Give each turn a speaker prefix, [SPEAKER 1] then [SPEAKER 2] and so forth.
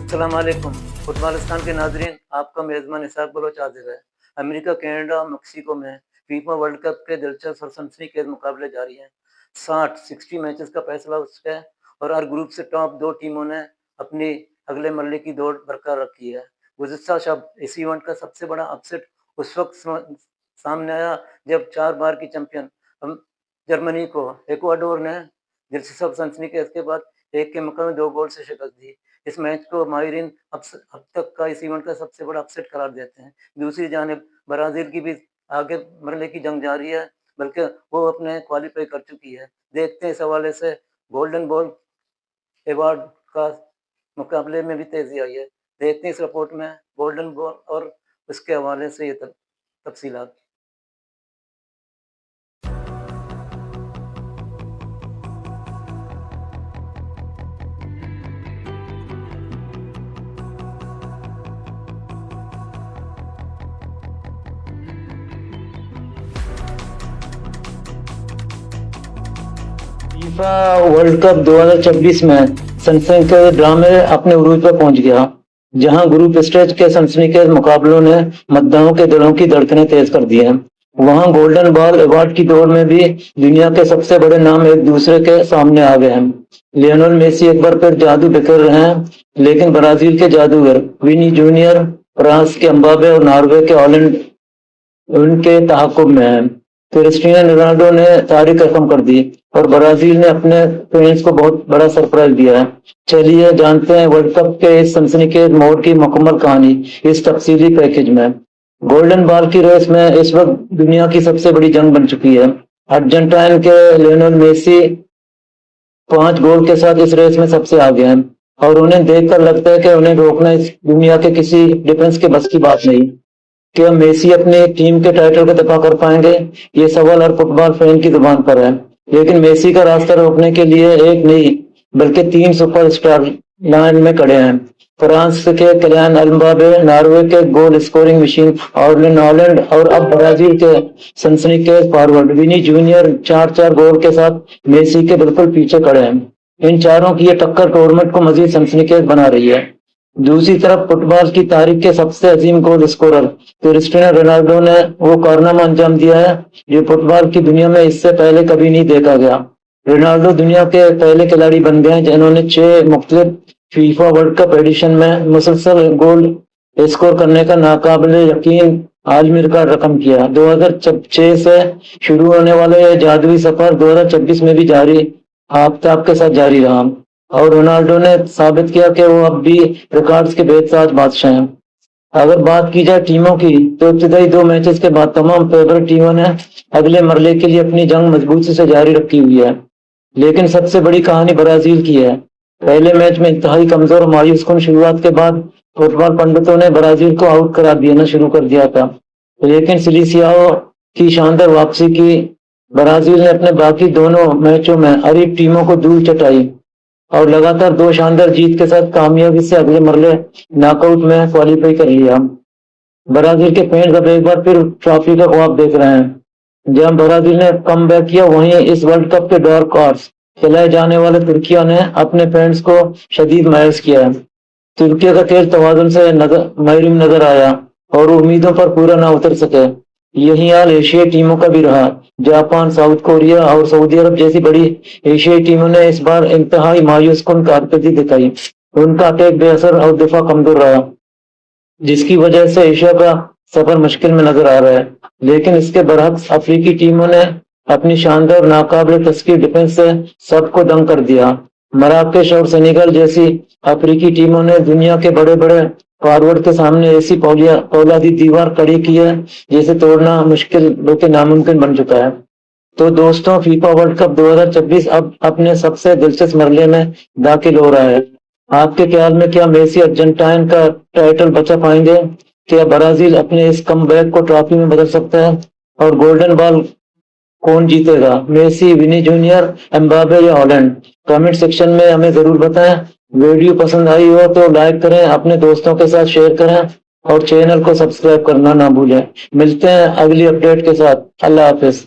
[SPEAKER 1] अस्सलाम वालेकुम। फुटबॉलिस्तान के नाज़रीन, आपका मेज़बान इसहाक बलोच हाज़िर है। अमेरिका, कनाडा, मेक्सिको में फीफा वर्ल्ड कप के दिलचस्प और सनसनीखेज़ मुकाबले जारी हैं। 60 मैचेस का फैसला हो चुका है और हर ग्रुप से टॉप 2 टीमों ने अपनी अगले मरहले की दौड़ बरकरार रखी है। गुज़िश्ता शब इस इवेंट का सबसे बड़ा अपसेट उस वक़्त सामने आया जब 4 बार की चैंपियन जर्मनी को इक्वाडोर ने दिलचस्प सनसनीखेज़ के बाद 1 के मुकाबले 2 गोल से शिकस्त दी। इस मैच को माहिरीन अब तक का इस इवेंट का सबसे बड़ा अपसेट करार देते हैं। दूसरी जानिब ब्राज़ील की भी आगे मरने की जंग जारी है, बल्कि वो अपने क्वालीफाई कर चुकी है। देखते हैं इस हवाले से गोल्डन बॉल अवार्ड का मुकाबले में भी तेज़ी आई है। देखते हैं इस रिपोर्ट में गोल्डन बॉल और उसके हवाले से ये तफसीलात। फीफा वर्ल्ड कप 2026 में सनसनीखेज ड्रामे अपने उरूज पर पहुंच गया, जहां ग्रुप स्टेज के सनसनीखेज मुकाबलों ने मतदाताओं के दिलों की धड़कनें तेज कर दी हैं। वहां गोल्डन बॉल अवार्ड की दौड़ में भी दुनिया के सबसे बड़े नाम एक दूसरे के सामने आ गए हैं। लियोनेल मेसी एक बार फिर जादू बिखेर रहे हैं, लेकिन ब्राजील के जादूगर विनी जूनियर, फ्रांस के एम्बापे और नॉर्वे के हॉलैंड उनके तहक्कुम में है। क्रिस्टियानो रोनाल्डो ने तारीख रकम कर दी और ब्राजील ने अपने फैंस को बहुत बड़ा सरप्राइज दिया है। चलिए जानते हैं वर्ल्ड कप के इस सनसनीखेज मोड़ की मुकम्मल कहानी इस तफसीली पैकेज में। गोल्डन बॉल की रेस में इस वक्त दुनिया की सबसे बड़ी जंग बन चुकी है। अर्जेंटाइन के लियोनेल मेसी 5 गोल के साथ इस रेस में सबसे आगे हैं और उन्हें देखकर लगता है कि उन्हें रोकना इस दुनिया के किसी डिफेंस के बस की बात नहीं। क्या मेसी अपने टीम के टाइटल का दफा कर पाएंगे? ये सवाल हर फुटबॉल फैन की जुबान पर है, लेकिन मेसी का रास्ता रोकने के लिए एक नहीं बल्कि 3 सुपरस्टार लाइन में खड़े हैं। फ्रांस के किलियन एम्बापे, नॉर्वे के goal scoring machine Erling Haaland और अब ब्राजील के सनसनीखेज फॉरवर्ड विनी जूनियर 4-4 गोल के साथ मेसी के बिल्कुल पीछे खड़े हैं। इन चारों की ये टक्कर टूर्नामेंट को मजीद सनसनीखेज बना रही है। दूसरी तरफ फुटबॉल की तारीख के सबसे अजीम गोल स्कोरर क्रिस्टियानो रोनाल्डो ने वो कारनामा अंजाम दिया है जो फुटबॉल की दुनिया में इससे पहले कभी नहीं देखा गया। रोनाल्डो दुनिया के पहले खिलाड़ी बन गए जिन्होंने 6 मुख्तलिफ फीफा वर्ल्ड कप एडिशन में मुसलसल गोल स्कोर करने का नाकाबिले यकीन आलमी रिकॉर्ड रकम किया। 2006 से शुरू होने वाले यह जादुई सफर 2026 में भी जारी आफताब के साथ जारी रहा और रोनाल्डो ने साबित किया कि वो अब भी रिकॉर्ड्स के बेताज बादशाह हैं। अगर बात की जाए टीमों की तो इब्तदाई 2 मैचेस के बाद तमाम फेवरेट टीमों ने अगले मरले के लिए अपनी जंग मजबूती से जारी रखी हुई है, लेकिन सबसे बड़ी कहानी ब्राजील की है। पहले मैच में इंतहाई कमजोर और मायूस कुन शुरुआत के बाद फुटबॉल पंडितों ने ब्राजील को आउट करा देना शुरू कर दिया था, लेकिन सिलिसियाओ की शानदार वापसी की ब्राजील ने अपने बाकी दोनों मैचों में अरब टीमों को धूल चटाई और लगातार 2 शानदार जीत के साथ कामयाबी से अगले मरले नॉकआउट में क्वालिफाई कर लिया। ब्राजील के फैंस अब एक बार फिर ट्रॉफी का ख्वाब देख रहे हैं। जब ब्राजील ने कम बैक किया, वहीं इस वर्ल्ड कप के डार्क हॉर्स खिलाए जाने वाले तुर्किया ने अपने फैंस को शदीद मायूस किया है। तुर्किया का तेज तवाज़ुन से महरूम नजर आया और उम्मीदों पर पूरा ना उतर सके। यही हाल एशियाई टीमों का भी रहा। जापान, साउथ कोरिया और सऊदी अरब जैसी बड़ी एशियाई टीमों ने इस बार इंतहाई मायूस कुन कारकर्दगी दिखाई। उनका अटैक बेअसर और दिफा कमजोर रहा, जिसकी वजह से एशिया का सफर मुश्किल में नजर आ रहा है। लेकिन इसके बरअक्स अफ्रीकी टीमों ने अपनी शानदार नाकाबिले तस्कीर डिफेंस से सबको दंग कर दिया। मराकश और सेनेगल जैसी अफ्रीकी टीमों ने दुनिया के बड़े बड़े फॉरवर्ड के सामने ऐसी फौलादी दीवार खड़ी की है जिसे तोड़ना मुश्किल बल्कि नामुमकिन बन चुका है। तो दोस्तों, फीफा वर्ल्ड कप 2026 अब अपने सबसे दिलचस्प मरले में दाखिल हो रहा है। आपके ख्याल में क्या मेसी अर्जेंटाइन का टाइटल बचा पाएंगे? क्या ब्राजील अपने इस कमबैक को ट्रॉफी में बदल सकता है? और गोल्डन बॉल कौन जीतेगा, मेसी, विनी जूनियर, एम्बापे या हॉलैंड? कमेंट सेक्शन में हमें जरूर बताएं। वीडियो पसंद आई हो तो लाइक करें, अपने दोस्तों के साथ शेयर करें और चैनल को सब्सक्राइब करना ना भूलें। मिलते हैं अगली अपडेट के साथ। अल्लाह हाफिज।